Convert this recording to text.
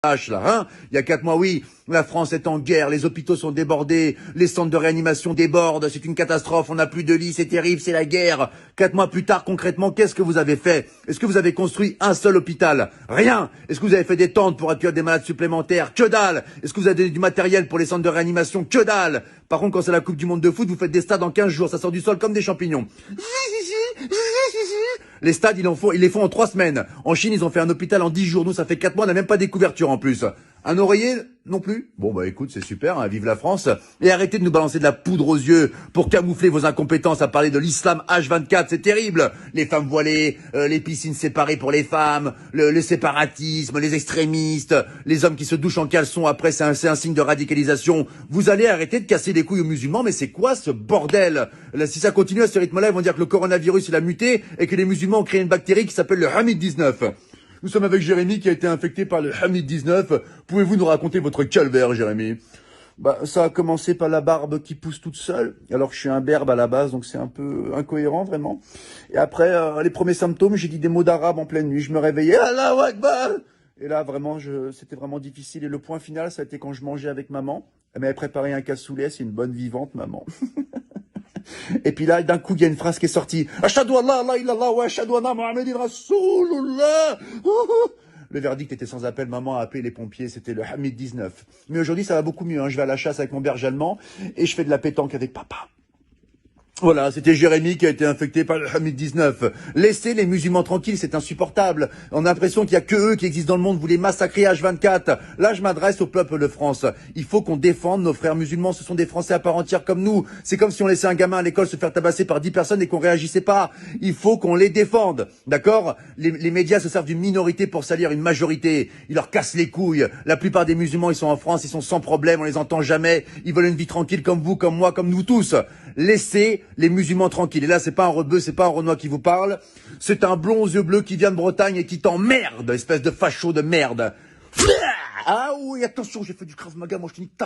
Là, hein. Il y a 4 mois, oui, la France est en guerre, les hôpitaux sont débordés, les centres de réanimation débordent, c'est une catastrophe, on n'a plus de lits, c'est terrible, c'est la guerre. 4 mois plus tard, concrètement, qu'est-ce que vous avez fait? Est-ce que vous avez construit un seul hôpital? Rien. Est-ce que vous avez fait des tentes pour accueillir des malades supplémentaires? Que dalle. Est-ce que vous avez donné du matériel pour les centres de réanimation? Que dalle. Par contre, quand c'est la Coupe du Monde de foot, vous faites des stades en 15 jours, ça sort du sol comme des champignons. Les stades, ils les font en 3 semaines. En Chine, ils ont fait un hôpital en 10 jours. Nous, ça fait 4 mois, on n'a même pas des couvertures en plus. Un oreiller, non plus. Bon, bah écoute, c'est super, hein, vive la France. Et arrêtez de nous balancer de la poudre aux yeux pour camoufler vos incompétences à parler de l'islam H24, c'est terrible. Les femmes voilées, les piscines séparées pour les femmes, le séparatisme, les extrémistes, les hommes qui se douchent en caleçon après, c'est un signe de radicalisation. Vous allez arrêter de casser les couilles aux musulmans, mais c'est quoi ce bordel? Là, si ça continue à ce rythme-là, ils vont dire que le coronavirus, il a muté et que les musulmans ont créé une bactérie qui s'appelle le Hamid-19. Nous sommes avec Jérémy qui a été infecté par le Hamid-19. Pouvez-vous nous raconter votre calvaire, Jérémy? Bah, ça a commencé par la barbe qui pousse toute seule, alors que je suis un berbe à la base, donc c'est un peu incohérent, vraiment. Et après, les premiers symptômes, j'ai dit des mots d'arabe en pleine nuit. Je me réveillais, Allahu Akbar! Et là, vraiment, c'était vraiment difficile. Et le point final, ça a été quand je mangeais avec maman. Elle m'avait préparé un cassoulet, c'est une bonne vivante, maman. Et puis là, d'un coup, il y a une phrase qui est sortie. Ashhadu an la ilaha illallah wa ashhadu anna Muhammadan Rasulullah. Le verdict était sans appel. Maman a appelé les pompiers. C'était le Hamid 19. Mais aujourd'hui, ça va beaucoup mieux. Hein. Je vais à la chasse avec mon berger allemand et je fais de la pétanque avec papa. Voilà, c'était Jérémy qui a été infecté par le Hamid-19. Laissez les musulmans tranquilles, c'est insupportable. On a l'impression qu'il y a que eux qui existent dans le monde, vous les massacrez H24. Là, je m'adresse au peuple de France. Il faut qu'on défende nos frères musulmans, ce sont des Français à part entière comme nous. C'est comme si on laissait un gamin à l'école se faire tabasser par 10 personnes et qu'on réagissait pas. Il faut qu'on les défende, d'accord? Les médias se servent d'une minorité pour salir une majorité. Ils leur cassent les couilles. La plupart des musulmans, ils sont en France, ils sont sans problème, on les entend jamais. Ils veulent une vie tranquille comme vous, comme moi, comme nous tous. Laissez les musulmans tranquilles. Et là, c'est pas un rebeu, c'est pas un Renoir qui vous parle. C'est un blond aux yeux bleus qui vient de Bretagne et qui t'emmerde, espèce de facho de merde. Ah oui, attention, j'ai fait du Krav Maga, moi je te nique ta